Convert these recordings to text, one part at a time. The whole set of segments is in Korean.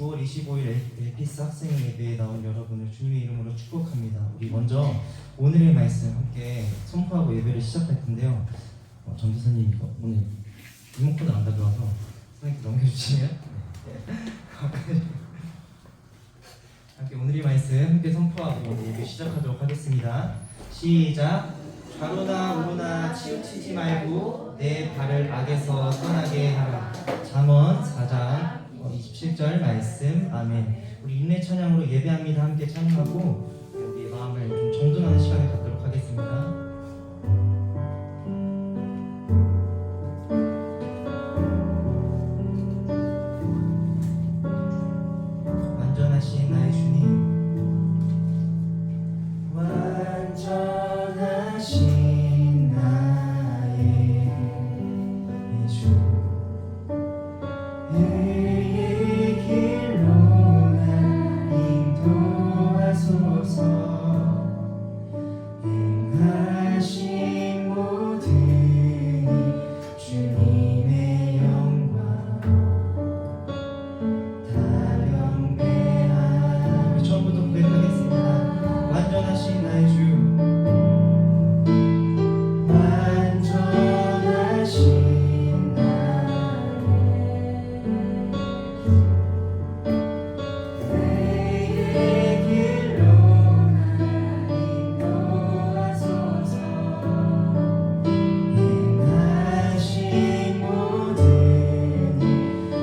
9월 25일 엘피스 학생 예배에 나온 여러분을 주님의 이름으로 축복합니다. 우리 먼저 오늘의 말씀 함께 선포하고 예배를 시작할 텐데요. 전도사님 이거 오늘 리모컨을 안 가져와서 선생님께 넘겨주시면 함께 오늘의 말씀 함께 선포하고 예배 시작하도록 하겠습니다. 시작. 좌로나 우로나 치우치지 말고 내 발을 악에서 떠나게 하라. 잠언 4장 27절 말씀. 아멘. 우리 인내 찬양으로 예배합니다. 함께 찬양하고 우리의 마음을 좀 정돈하는 시간을 갖도록 하겠습니다. 완전하신 나의 주님, 완전하신 나의 주, 의의 길로 날 인도하소서. 행하신 모든 일 주님의 영광 다 경배하며. 처음부터 고백하겠습니다. 완전하신 나의 주, 완전하신 나의 길로 날 인도하소서. 행하신 모든 일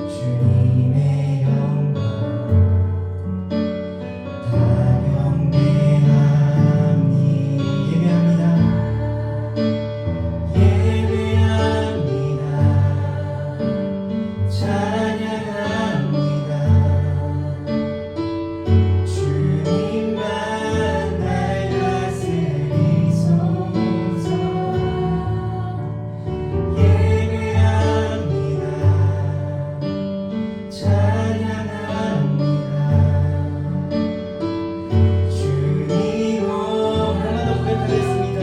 주님의 영광 다 경배하니. 예배합니다. 예배합니다. 찬양합니다. 주님만 날 다스리소서. 예배합니다. 찬양합니다. 주님으로 하나 더 고백하겠습니다.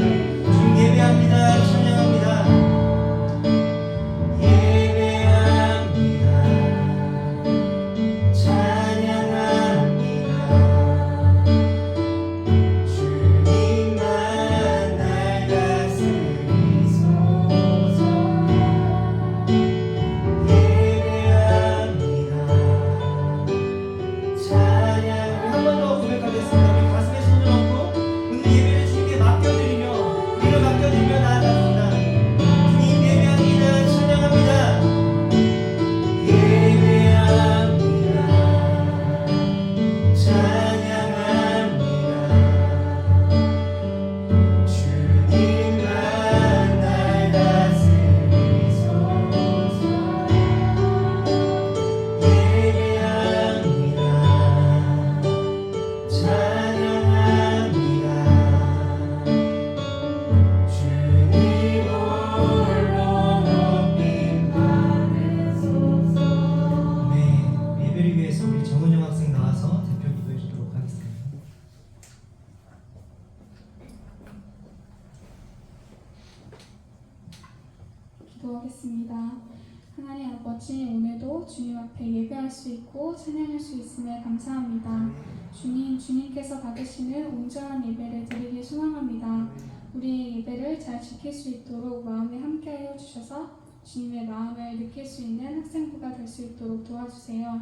주님 예배합니다. 찬양합니다. 예배합니다. 찬양합니다. 주님만 날 다스리소서. 예배합니다. 찬양. 한 번 더 고백하겠습니다. 우리 가슴에 손을 얹고 오늘 예배를 주님께 맡겨드리며 우리를 맡겨드리며 나아갑니다. 주님 예배합니다. 찬양합니다. 예배합니다. 찬양합니다. 주님만 날 다스리소서. 예배합니다. 찬양합니다. 주님 홀로 높임 받으소서. 네, 예배를 위해서 우리 정은영 학생 나와서 대표 기도해 주도록 하겠습니다. 기도하겠습니다. 하나님 아버지, 오늘도 주님 앞에 예배할 수 있고 찬양할 수 있음에 감사합니다. 주님께서 받으시는 온전한 예배를 드리길 소망합니다. 우리의 예배를 잘 지킬 수 있도록 마음에 함께하여 주셔서 주님의 마음을 느낄 수 있는 학생부가 될 수 있도록 도와주세요.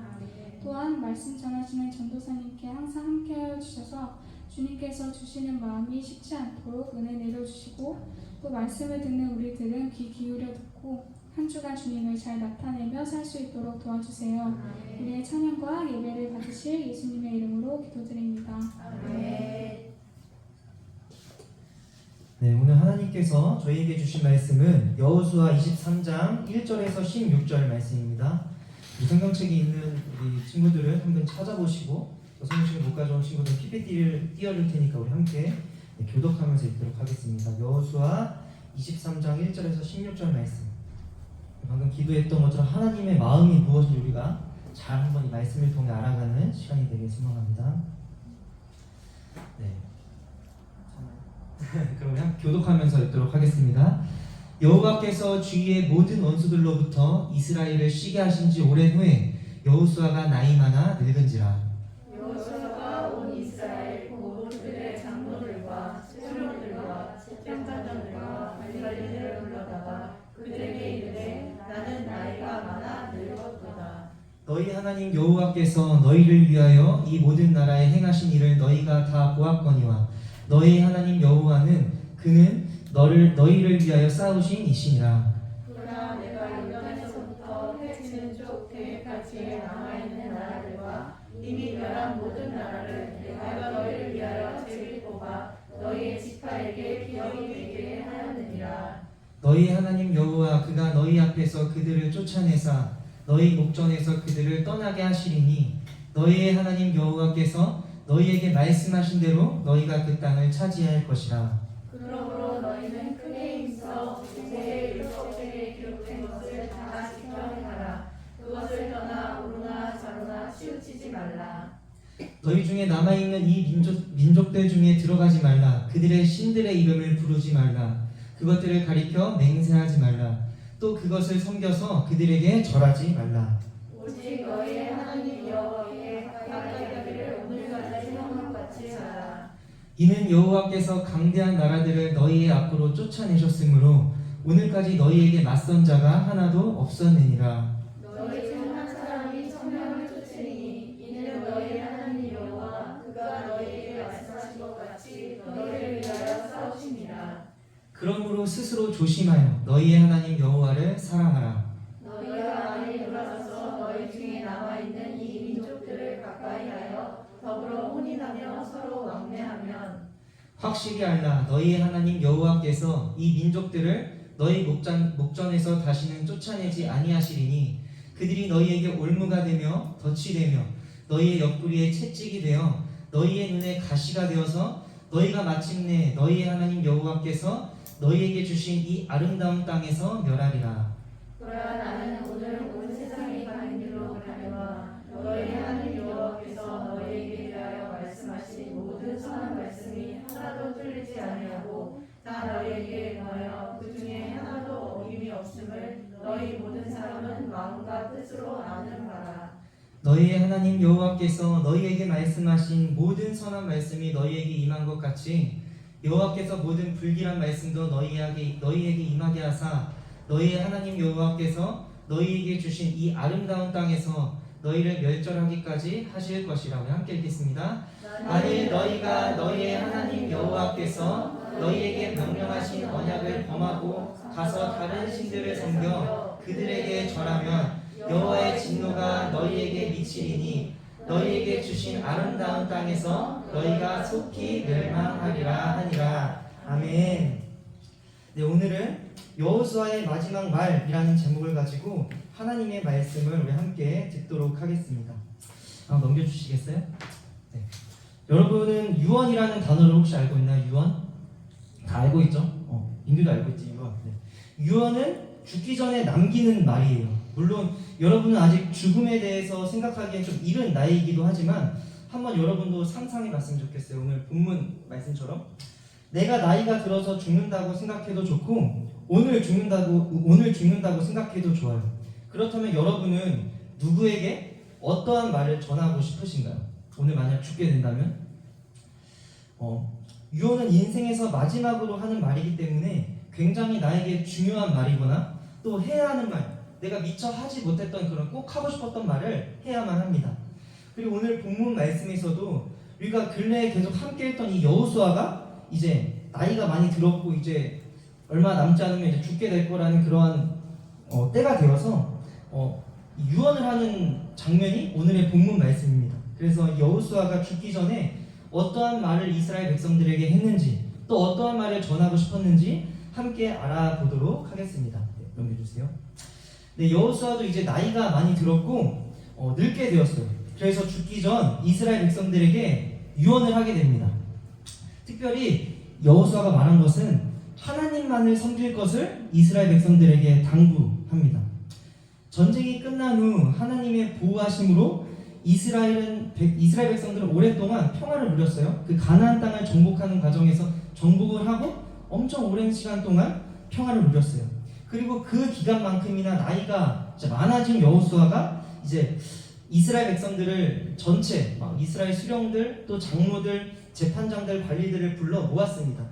또한 말씀 전하시는 전도사님께 항상 함께하여 주셔서 주님께서 주시는 마음이 식지 않도록 은혜 내려주시고, 또 말씀을 듣는 우리들은 귀 기울여 듣고 한 주간 주님을 잘 나타내며 살 수 있도록 도와주세요. 우리의 찬양과 예배를 받으실 예수님의 이름으로 기도드립니다. 네, 오늘 하나님께서 저희에게 주신 말씀은 여호수아 23장 1절에서 16절 말씀입니다. 이 성경책이 있는 우리 친구들은 한번 찾아보시고, 성경책을 못 가져온 친구들은 PPT를 띄워줄 테니까 우리 함께 교독하면서 읽도록 하겠습니다. 여호수아 23장 1절에서 16절 말씀. 방금 기도했던 것처럼 하나님의 마음이 무엇인지 우리가 잘 한번 이 말씀을 통해 알아가는 시간이 되길 소망합니다. 네. 그럼 우리 함께 교독하면서 읽도록 하겠습니다. 여호와께서 주위의 모든 원수들로부터 이스라엘을 쉬게 하신 지 오랜 후에 여호수아가 나이 많아 늙은지라. 여호수아가 온 이스라엘 고들의 장로들과 수령들과 집행관들과 관리들을 불러다가 그들에게 이르되 나는 나이가 많아 늙었도다. 너희 하나님 여호와께서 너희를 위하여 이 모든 나라에 행하신 일을 너희가 다 보았거니와 너희 하나님 여호와는 그는 너희를 위하여 싸우신 이시니라. 그러나 내가 요단에서부터 해치는 쪽 대까지에 남아있는 나라들과 이미 멸한 모든 나라를 내가 너희를 위하여 제일 뽑아 너희의 지파에게 기업이 되게 하였느니라. 너희 하나님 여호와 그가 너희 앞에서 그들을 쫓아내사 너희 목전에서 그들을 떠나게 하시리니 너희의 하나님 여호와께서 너희에게 말씀하신 대로 너희가 그 땅을 차지할 것이라. 그러므로 너희는 크게 힘써 모세의 율법책에 기록된 것을 다 지켜 행하라. 그것을 떠나 오르나 좌로나 치우치지 말라. 너희 중에 남아있는 이 민족들 중에 들어가지 말라. 그들의 신들의 이름을 부르지 말라. 그것들을 가리켜 맹세하지 말라. 또 그것을 섬겨서 그들에게 절하지 말라. 오직 너희의 하나님 여호와께 가까이 하기를 오늘까지 행한 것 같이 하라. 이는 여호와께서 강대한 나라들을 너희의 앞으로 쫓아내셨으므로 오늘까지 너희에게 맞선 자가 하나도 없었느니라. 너희 중 한 사람이 천명을 쫓으니 이는 너희의 하나님 여호와 그가 너희에게 말씀하신 것 같이 너희를 위하여 싸우심이라. 그러므로 스스로 조심하여 너희의 하나님 여호와를 사랑하라. 너희가 많이 돌아서서 너희 중에 남아있는 이 민족들을 가까이하여 더불어 혼인하며 서로 왕래하면 확실히 알라. 너희의 하나님 여호와께서 이 민족들을 너희 목전에서 다시는 쫓아내지 아니하시리니 그들이 너희에게 올무가 되며 덫이 되며 너희의 옆구리에 채찍이 되어 너희의 눈에 가시가 되어서 너희가 마침내 너희의 하나님 여호와께서 너희에게 주신 이 아름다운 땅에서 멸하리라. 그러나 나는 오늘 온 세상이 가는 길로 가려와 너희 하나님 여호와께서 너희에게 대하여 말씀하신 모든 선한 말씀이 하나도 틀리지 아니하고 다 너희에게 응하여 그 중에 하나도 어김이 없음을 너희 모든 사람은 마음과 뜻으로 아는 바라. 너희의 하나님 여호와께서 너희에게 말씀하신 모든 선한 말씀이 너희에게 임한 것 같이 여호와께서 모든 불길한 말씀도 너희에게 임하게 하사 너희의 하나님 여호와께서 너희에게 주신 이 아름다운 땅에서 너희를 멸절하기까지 하실 것이라. 우리 함께 읽겠습니다. 만일 너희가 너희의 하나님 여호와께서 너희에게 명령하신 언약을 범하고 가서 다른 신들을 섬겨 그들에게 절하면 여호와의 진노가 너희에게 미치리니 너희에게 주신 아름다운 땅에서 너희가 속히 멸망하리라 하니라. 아멘. 네, 오늘은 여호수아의 마지막 말이라는 제목을 가지고 하나님의 말씀을 우리 함께 듣도록 하겠습니다. 넘겨주시겠어요? 네. 여러분은 유언이라는 단어를 혹시 알고 있나요? 유언? 다 알고 있죠? 인규도 알고 있지, 유언. 네. 유언은 죽기 전에 남기는 말이에요. 물론 여러분은 아직 죽음에 대해서 생각하기엔 좀 이른 나이이기도 하지만 한번 여러분도 상상해 봤으면 좋겠어요. 오늘 본문 말씀처럼 내가 나이가 들어서 죽는다고 생각해도 좋고 오늘 죽는다고 생각해도 좋아요. 그렇다면 여러분은 누구에게 어떠한 말을 전하고 싶으신가요? 오늘 만약 죽게 된다면 유언은 인생에서 마지막으로 하는 말이기 때문에 굉장히 나에게 중요한 말이거나 또 해야 하는 말, 내가 미처 하지 못했던 그런 꼭 하고 싶었던 말을 해야만 합니다. 그리고 오늘 본문 말씀에서도 우리가 근래에 계속 함께했던 이 여호수아가 이제 나이가 많이 들었고 이제 얼마 남지 않으면 이제 죽게 될 거라는 그러한 때가 되어서 유언을 하는 장면이 오늘의 본문 말씀입니다. 그래서 여호수아가 죽기 전에 어떠한 말을 이스라엘 백성들에게 했는지 또 어떠한 말을 전하고 싶었는지 함께 알아보도록 하겠습니다. 네, 넘겨주세요. 네, 여호수아도 이제 나이가 많이 들었고 늙게 되었어요. 그래서 죽기 전 이스라엘 백성들에게 유언을 하게 됩니다. 특별히 여호수아가 말한 것은 하나님만을 섬길 것을 이스라엘 백성들에게 당부합니다. 전쟁이 끝난 후 하나님의 보호하심으로 이스라엘 백성들은 오랫동안 평화를 누렸어요. 그 가나안 땅을 정복하는 과정에서 정복을 하고 엄청 오랜 시간 동안 평화를 누렸어요. 그리고 그 기간만큼이나 나이가 이제 많아진 여호수아가 이제 이스라엘 백성들을 전체 이스라엘 수령들 또 장로들 재판장들 관리들을 불러 모았습니다.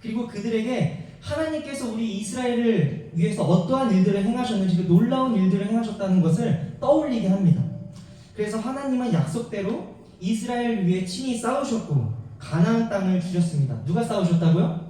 그리고 그들에게 하나님께서 우리 이스라엘을 위해서 어떠한 일들을 행하셨는지 그 놀라운 일들을 행하셨다는 것을 떠올리게 합니다. 그래서 하나님은 약속대로 이스라엘을 위해 친히 싸우셨고 가나안 땅을 주셨습니다. 누가 싸우셨다고요?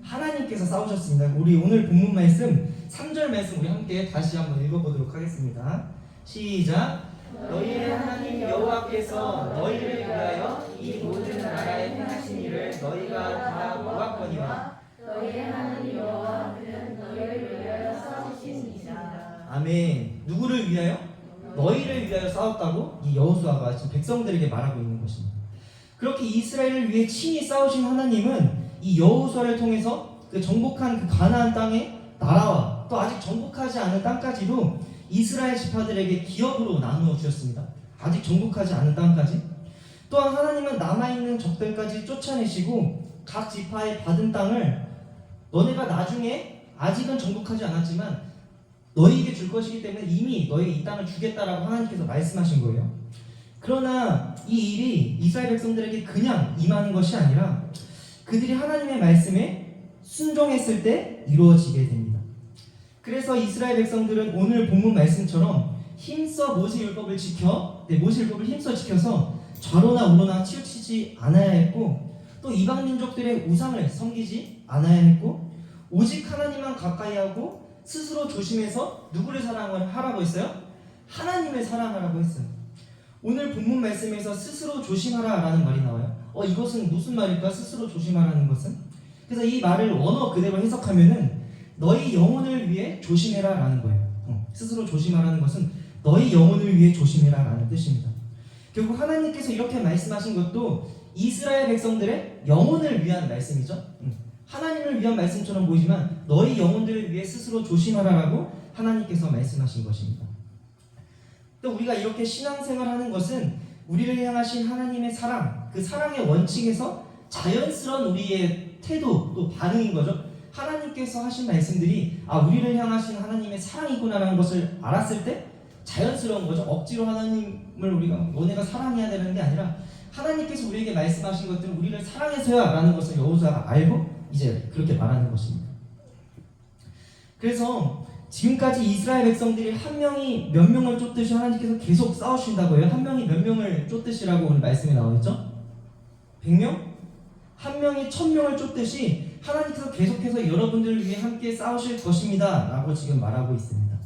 하나님께서 싸우셨습니다. 우리 오늘 본문 말씀 3절 말씀 우리 함께 다시 한번 읽어보도록 하겠습니다. 시작. 너희의 하나님 여호와께서 너희를 위하여 이 모든 나라에 행하신 일을 너희가 다 보았거니와 너희의 하나님 여호와는 너희를 위하여 싸우신 이시다. 아멘. 누구를 위하여? 너희를 위하여 싸웠다고 이 여호수아가 지금 백성들에게 말하고 있는 것입니다. 그렇게 이스라엘을 위해 친히 싸우신 하나님은 이 여호수아를 통해서 그 정복한 그 가나안 땅의 나라와 또 아직 정복하지 않은 땅까지도 이스라엘 지파들에게 기업으로 나누어 주셨습니다. 아직 정복하지 않은 땅까지. 또한 하나님은 남아있는 적들까지 쫓아내시고 각 지파의 받은 땅을 너네가 나중에 아직은 정복하지 않았지만 너희에게 줄 것이기 때문에 이미 너희에게 이 땅을 주겠다라고 하나님께서 말씀하신 거예요. 그러나 이 일이 이스라엘 백성들에게 그냥 임하는 것이 아니라 그들이 하나님의 말씀에 순종했을 때 이루어지게 됩니다. 그래서 이스라엘 백성들은 오늘 본문 말씀처럼 힘써 모세율법을 모세율법을 힘써 지켜서 좌로나 우로나 치우치지 않아야 했고 또 이방 민족들의 우상을 섬기지 않아야 했고 오직 하나님만 가까이 하고 스스로 조심해서 누구를 사랑하라고 했어요? 하나님을 사랑하라고 했어요. 오늘 본문 말씀에서 스스로 조심하라라는 말이 나와요. 이것은 무슨 말일까? 스스로 조심하라는 것은? 그래서 이 말을 원어 그대로 해석하면은 너희 영혼을 위해 조심해라라는 거예요. 스스로 조심하라는 것은 너희 영혼을 위해 조심해라라는 뜻입니다. 결국 하나님께서 이렇게 말씀하신 것도 이스라엘 백성들의 영혼을 위한 말씀이죠. 하나님을 위한 말씀처럼 보이지만 너희 영혼들을 위해 스스로 조심하라라고 하나님께서 말씀하신 것입니다. 또 우리가 이렇게 신앙생활하는 것은 우리를 향하신 하나님의 사랑, 그 사랑의 원칙에서 자연스러운 우리의 태도 또 반응인 거죠. 하나님께서 하신 말씀들이 우리를 향하신 하나님의 사랑이구나라는 것을 알았을 때 자연스러운 거죠. 억지로 하나님을 우리가 너네가 사랑해야 되는 게 아니라 하나님께서 우리에게 말씀하신 것들은 우리를 사랑해서야 라는 것을 여호수아가 알고 이제 그렇게 말하는 것입니다. 그래서 지금까지 이스라엘 백성들이 한 명이 몇 명을 쫓듯이 하나님께서 계속 싸우신다고 해요. 한 명이 몇 명을 쫓듯이라고 오늘 말씀에 나와있죠? 100명? 한 명이 1000명을 쫓듯이 하나님께서 계속해서 여러분들을 위해 함께 싸우실 것입니다 라고 지금 말하고 있습니다.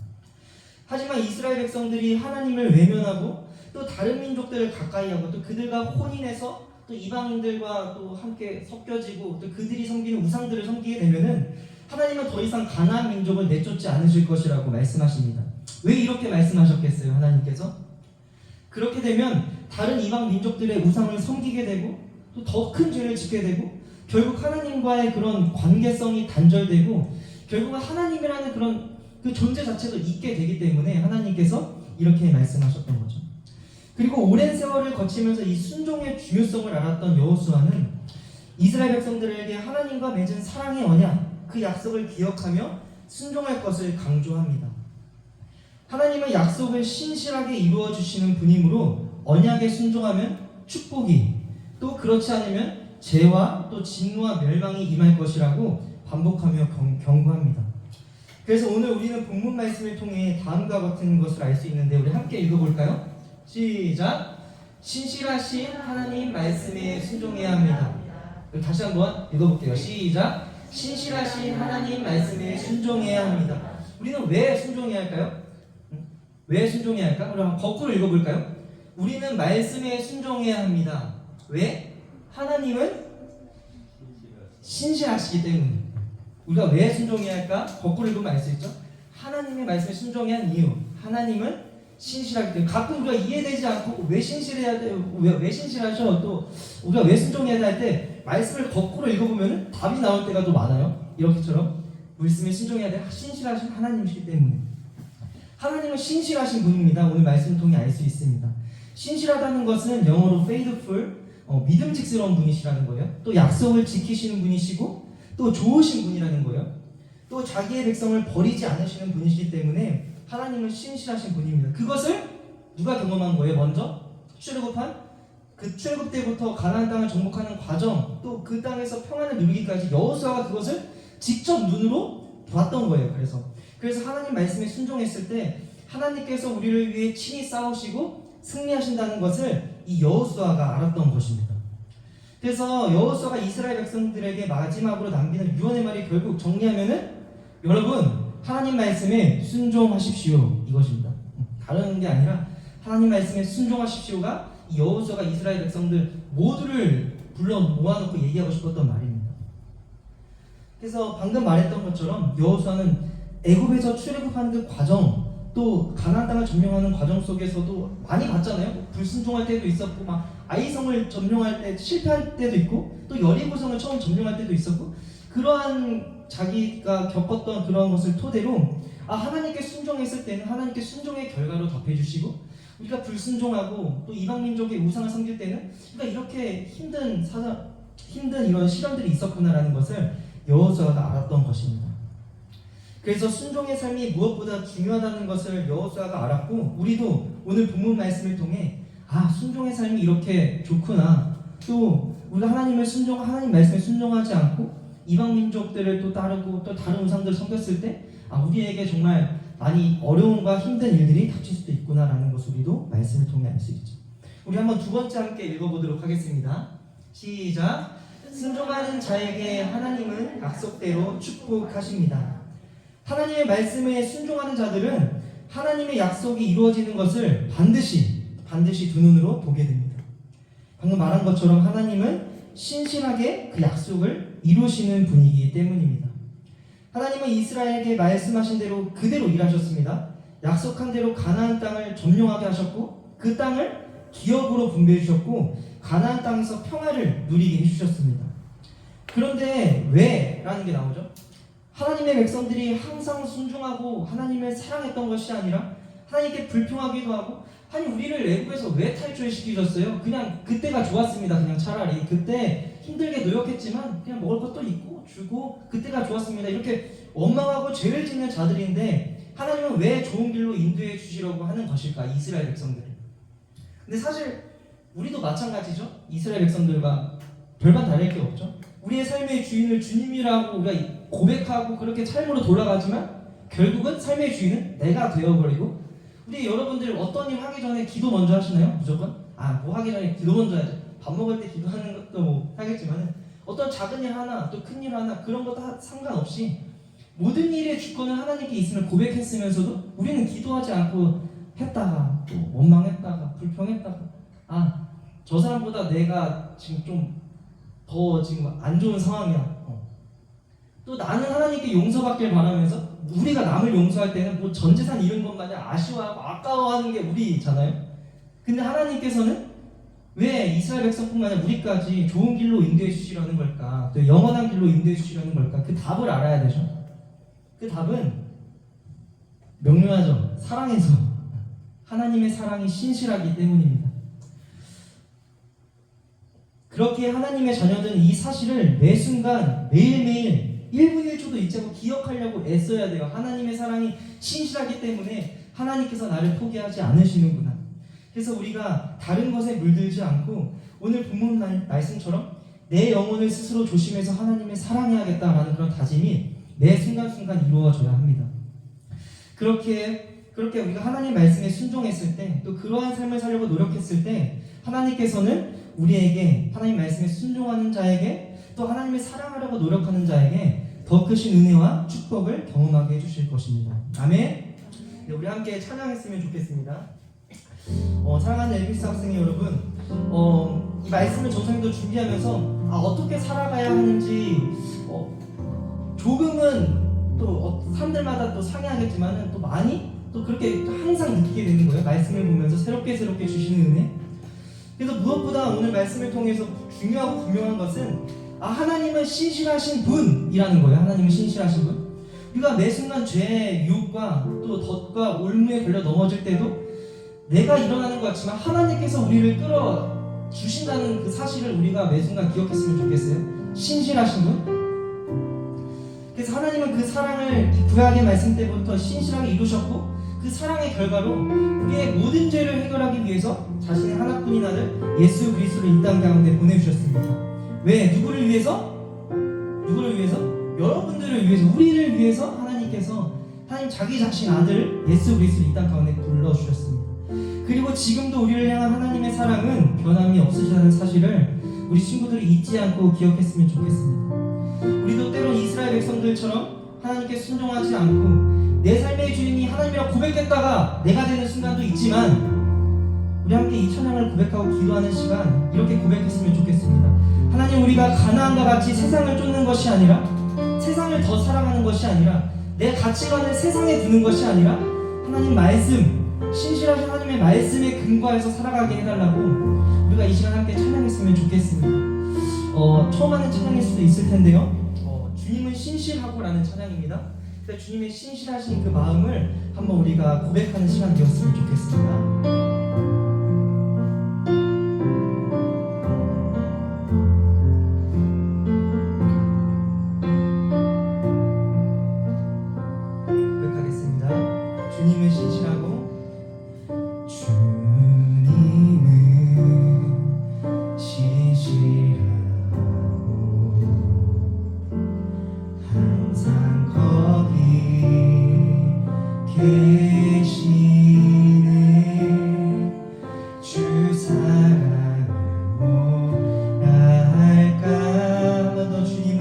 하지만 이스라엘 백성들이 하나님을 외면하고 또 다른 민족들을 가까이 하고 또 그들과 혼인해서 또 이방인들과 또 함께 섞여지고 또 그들이 섬기는 우상들을 섬기게 되면은 하나님은 더 이상 가나안 민족을 내쫓지 않으실 것이라고 말씀하십니다. 왜 이렇게 말씀하셨겠어요? 하나님께서 그렇게 되면 다른 이방 민족들의 우상을 섬기게 되고 또 더 큰 죄를 짓게 되고 결국 하나님과의 그런 관계성이 단절되고 결국은 하나님이라는 그런 그 존재 자체도 잊게 되기 때문에 하나님께서 이렇게 말씀하셨던 거죠. 그리고 오랜 세월을 거치면서 이 순종의 중요성을 알았던 여호수아는 이스라엘 백성들에게 하나님과 맺은 사랑의 언약, 그 약속을 기억하며 순종할 것을 강조합니다. 하나님은 약속을 신실하게 이루어 주시는 분이므로 언약에 순종하면 축복이, 또 그렇지 않으면 죄와 또 진노와 멸망이 임할 것이라고 반복하며 경고합니다. 그래서 오늘 우리는 본문 말씀을 통해 다음과 같은 것을 알 수 있는데 우리 함께 읽어볼까요? 시작! 신실하신 하나님 말씀에 순종해야 합니다. 다시 한번 읽어볼게요. 시작! 신실하신 하나님 말씀에 순종해야 합니다. 우리는 왜 순종해야 할까요? 왜 순종해야 할까? 우리 한번 거꾸로 읽어볼까요? 우리는 말씀에 순종해야 합니다. 왜? 하나님은 신실하시기 때문에. 우리가 왜 순종해야 할까? 거꾸로 읽으면 알 수 있죠? 하나님의 말씀에 순종해야 하는 이유, 하나님은 신실하기 때문에. 가끔 우리가 이해되지 않고 왜 신실해야 돼요? 왜 신실하셔? 또 우리가 왜 순종해야 돼? 할 때 말씀을 거꾸로 읽어보면 답이 나올 때가 또 많아요. 이렇게처럼 말씀에 순종해야 돼. 신실하신 하나님이시기 때문에. 하나님은 신실하신 분입니다. 오늘 말씀을 통해 알 수 있습니다. 신실하다는 것은 영어로 faithful, 믿음직스러운 분이시라는 거예요. 또 약속을 지키시는 분이시고 또 좋으신 분이라는 거예요. 또 자기의 백성을 버리지 않으시는 분이시기 때문에 하나님은 신실하신 분입니다. 그것을 누가 경험한 거예요? 먼저 출애굽한 그 출애굽 때부터 가나안 땅을 정복하는 과정, 또 그 땅에서 평안을 누리기까지 여호수아가 그것을 직접 눈으로 봤던 거예요. 그래서 하나님 말씀에 순종했을 때 하나님께서 우리를 위해 친히 싸우시고 승리하신다는 것을 이 여호수아가 알았던 것입니다. 그래서 여호수아가 이스라엘 백성들에게 마지막으로 남기는 유언의 말이 결국 정리하면은 여러분 하나님 말씀에 순종하십시오 이것입니다. 다른 게 아니라 하나님 말씀에 순종하십시오가 이 여호수아가 이스라엘 백성들 모두를 불러 모아놓고 얘기하고 싶었던 말입니다. 그래서 방금 말했던 것처럼 여호수아는 애굽에서 출애굽하는 그 과정, 또 가나안 땅을 점령하는 과정 속에서도 많이 봤잖아요. 불순종할 때도 있었고, 막 아이성을 점령할 때 실패할 때도 있고, 또 여리고성을 처음 점령할 때도 있었고, 그러한 자기가 겪었던 그러한 것을 토대로 하나님께 순종했을 때는 하나님께 순종의 결과로 답해주시고, 우리가 불순종하고 또 이방 민족의 우상을 섬길 때는 우리가 이렇게 힘든 이런 시련들이 있었구나라는 것을 여호수아가 알았던 것입니다. 그래서 순종의 삶이 무엇보다 중요하다는 것을 여호수아가 알았고, 우리도 오늘 본문 말씀을 통해 순종의 삶이 이렇게 좋구나, 또 우리가 하나님 말씀에 순종하지 않고 이방 민족들을 또 따르고 또 다른 우상들을 섬겼을 때 우리에게 정말 많이 어려움과 힘든 일들이 닥칠 수도 있구나라는 것을 우리도 말씀을 통해 알 수 있죠. 우리 한번 두 번째 함께 읽어보도록 하겠습니다. 시작. 순종하는 자에게 하나님은 약속대로 축복하십니다. 하나님의 말씀에 순종하는 자들은 하나님의 약속이 이루어지는 것을 반드시 두 눈으로 보게 됩니다. 방금 말한 것처럼 하나님은 신실하게 그 약속을 이루시는 분이기 때문입니다. 하나님은 이스라엘에게 말씀하신 대로 그대로 일하셨습니다. 약속한 대로 가나안 땅을 점령하게 하셨고, 그 땅을 기업으로 분배해 주셨고, 가나안 땅에서 평화를 누리게 해주셨습니다. 그런데 왜? 라는 게 나오죠. 하나님의 백성들이 항상 순종하고 하나님을 사랑했던 것이 아니라 하나님께 불평하기도 하고, 아니 우리를 애굽에서 왜 탈출시키셨어요? 그냥 그때가 좋았습니다. 그냥 차라리 그때 힘들게 노력했지만 그냥 먹을 것도 있고 주고 그때가 좋았습니다. 이렇게 원망하고 죄를 짓는 자들인데 하나님은 왜 좋은 길로 인도해 주시려고 하는 것일까? 이스라엘 백성들을. 근데 사실 우리도 마찬가지죠. 이스라엘 백성들과 별반 다를 게 없죠. 우리의 삶의 주인을 주님이라고 우리가 고백하고 그렇게 삶으로 돌아가지만 결국은 삶의 주인은 내가 되어버리고, 우리 여러분들 어떤 일 하기 전에 기도 먼저 하시나요? 무조건? 뭐 하기 전에 기도 먼저 해야죠. 밥 먹을 때 기도하는 것도 뭐 하겠지만 어떤 작은 일 하나 또 큰 일 하나 그런 거 다 상관없이 모든 일의 주권은 하나님께 있음을 고백했으면서도 우리는 기도하지 않고 했다가 또 원망했다가 불평했다가 저 사람보다 내가 지금 좀 더 지금 안 좋은 상황이야. 또 나는 하나님께 용서받길 바라면서 우리가 남을 용서할 때는 뭐 전 재산 잃은 것 마냥 아쉬워하고 아까워하는 게 우리잖아요. 근데 하나님께서는 왜 이스라엘 백성뿐만 아니라 우리까지 좋은 길로 인도해 주시려는 걸까? 또 영원한 길로 인도해 주시려는 걸까? 그 답을 알아야 되죠. 그 답은 명료하죠. 사랑에서. 하나님의 사랑이 신실하기 때문입니다. 그렇게 하나님의 자녀들은 이 사실을 매 순간 매일매일 1분 1초도 잊지 않고 기억하려고 애써야 돼요. 하나님의 사랑이 신실하기 때문에 하나님께서 나를 포기하지 않으시는구나. 그래서 우리가 다른 것에 물들지 않고 오늘 본문 말씀처럼 내 영혼을 스스로 조심해서 하나님을 사랑해야겠다라는 그런 다짐이 매 순간순간 이루어져야 합니다. 그렇게 우리가 하나님 말씀에 순종했을 때, 또 그러한 삶을 살려고 노력했을 때 하나님께서는 우리에게 하나님 말씀에 순종하는 자에게, 또 하나님을 사랑하려고 노력하는 자에게 더 크신 은혜와 축복을 경험하게 해주실 것입니다. 아멘. 네, 우리 함께 찬양했으면 좋겠습니다. 사랑하는 엘비스 학생의 여러분, 이 말씀을 전생도 준비하면서 어떻게 살아가야 하는지 조금은 또 사람들마다 또 상이하겠지만은 또 많이 또 그렇게 항상 느끼게 되는 거예요. 말씀을 보면서 새롭게 주시는 은혜. 그래서 무엇보다 오늘 말씀을 통해서 중요하고 분명한 것은 하나님은 신실하신 분이라는 거예요. 하나님은 신실하신 분. 우리가 매 순간 죄의 유혹과 또 덫과 올무에 걸려 넘어질 때도 내가 일어나는 것 같지만 하나님께서 우리를 끌어 주신다는 그 사실을 우리가 매 순간 기억했으면 좋겠어요. 신실하신 분. 그래서 하나님은 그 사랑을 구약의 말씀 때부터 신실하게 이루셨고, 그 사랑의 결과로 우리의 모든 죄를 해결하기 위해서 자신의 하나뿐인 아들 예수 그리스도를 이 땅 가운데 보내주셨습니다. 왜? 누구를 위해서? 누구를 위해서? 여러분들을 위해서, 우리를 위해서 하나님 자기 자신 아들 예수 그리스도를 이 땅 가운데 불러주셨습니다. 그리고 지금도 우리를 향한 하나님의 사랑은 변함이 없으시다는 사실을 우리 친구들이 잊지 않고 기억했으면 좋겠습니다. 우리도 때론 이스라엘 백성들처럼 하나님께 순종하지 않고 내 삶의 주인이 하나님이라고 고백했다가 내가 되는 순간도 있지만, 우리 함께 이 찬양을 고백하고 기도하는 시간 이렇게 고백했으면 좋겠습니다. 하나님, 우리가 가나안과 같이 세상을 쫓는 것이 아니라, 세상을 더 사랑하는 것이 아니라, 내 가치관을 세상에 두는 것이 아니라 하나님 말씀, 신실하신 하나님의 말씀에 근거해서 살아가게 해달라고 우리가 이 시간 함께 찬양했으면 좋겠습니다. 처음 하는 찬양일 수도 있을 텐데요, 주님은 신실하고 라는 찬양입니다. 주님의 신실하신 그 마음을 한번 우리가 고백하는 시간 되었으면 좋겠습니다. 주님은 신실하고, 주님은 신실하고 항상 거기 계시네. 주 사랑을 뭐라 할까. 한 번 더. 주님은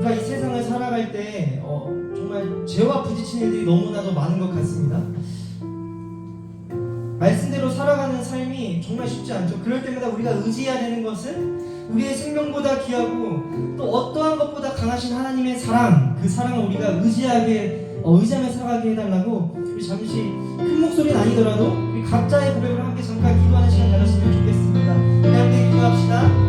우리가 이 세상을 살아갈 때 정말 죄와 부딪히는 일들이 너무나도 많은 것 같습니다. 말씀대로 살아가는 삶이 정말 쉽지 않죠. 그럴 때마다 우리가 의지해야 되는 것은 우리의 생명보다 귀하고 또 어떠한 것보다 강하신 하나님의 사랑, 그 사랑을 우리가 의지하며 살아가게 해달라고, 우리 잠시 큰 목소리는 아니더라도 우리 각자의 고백을 함께 잠깐 기도하는 시간 가졌으면 좋겠습니다. 우리 함께 기도합시다.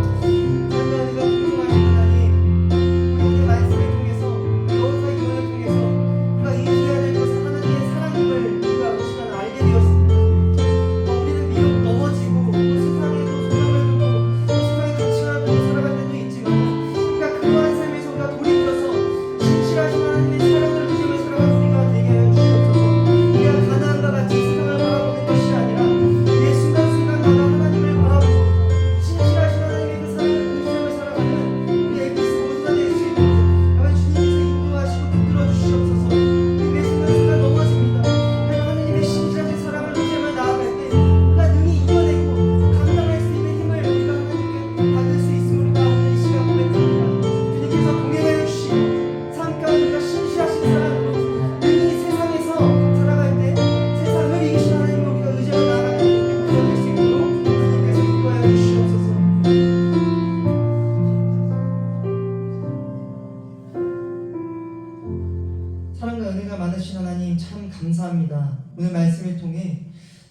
사랑과 은혜가 많으신 하나님 참 감사합니다. 오늘 말씀을 통해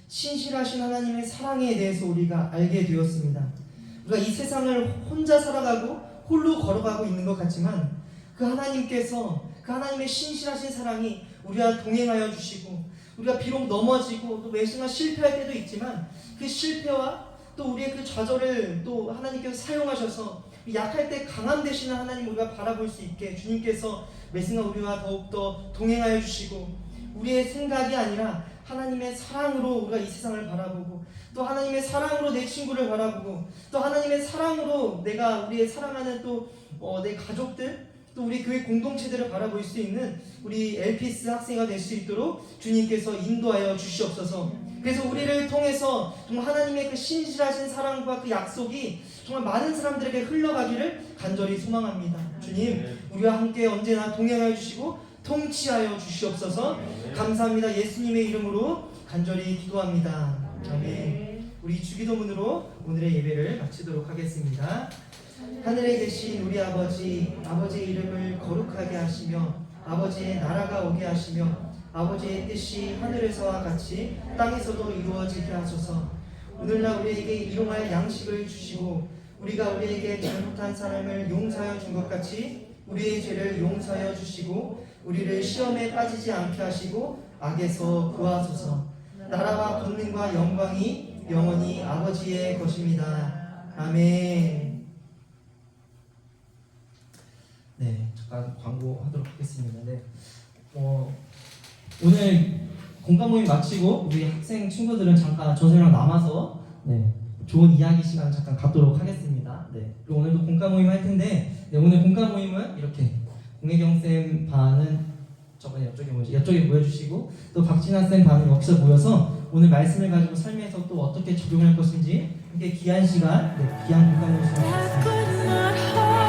신실하신 하나님의 사랑에 대해서 우리가 알게 되었습니다. 우리가 이 세상을 혼자 살아가고 홀로 걸어가고 있는 것 같지만 그 하나님께서 그 하나님의 신실하신 사랑이 우리와 동행하여 주시고 우리가 비록 넘어지고 또 매 순간 실패할 때도 있지만 그 실패와 또 우리의 그 좌절을 또 하나님께서 사용하셔서 약할 때 강함 되시는 하나님 우리가 바라볼 수 있게 주님께서 매 순간 우리와 더욱더 동행하여 주시고 우리의 생각이 아니라 하나님의 사랑으로 우리가 이 세상을 바라보고 또 하나님의 사랑으로 내 친구를 바라보고 또 하나님의 사랑으로 내가 우리의 사랑하는 또 내 가족들 또 우리 교회 공동체들을 바라볼 수 있는 우리 엘피스 학생이 될 수 있도록 주님께서 인도하여 주시옵소서. 그래서 우리를 통해서 정말 하나님의 그 신실하신 사랑과 그 약속이 정말 많은 사람들에게 흘러가기를 간절히 소망합니다. 주님, 우리와 함께 언제나 동행하여 주시고 통치하여 주시옵소서. 감사합니다. 예수님의 이름으로 간절히 기도합니다. 아멘. 우리 주기도문으로 오늘의 예배를 마치도록 하겠습니다. 하늘에 계신 우리 아버지, 아버지의 이름을 거룩하게 하시며 아버지의 나라가 오게 하시며 아버지의 뜻이 하늘에서와 같이 땅에서도 이루어지게 하소서. 오늘날 우리에게 일용할 양식을 주시고 우리가 우리에게 잘못한 사람을 용서하여 준 것 같이 우리의 죄를 용서하여 주시고 우리를 시험에 빠지지 않게 하시고 악에서 구하소서. 나라와 권능과 영광이 영원히 아버지의 것입니다. 아멘. 네, 잠깐 광고하도록 하겠습니다. 네, 오늘 공감 모임 마치고 우리 학생 친구들은 잠깐 저희랑 남아서 좋은 이야기 시간 잠깐 갖도록 하겠습니다. 네, 그리고 오늘도 공감 모임 할 텐데 오늘 공감 모임은 이렇게 공혜경 쌤 반은 이쪽에 모여주시고 또 박진아 쌤 반은 여기서 모여서 오늘 말씀을 가지고 삶에서 또 어떻게 적용할 것인지 함께 귀한 시간, 귀한 공감 모임 시간.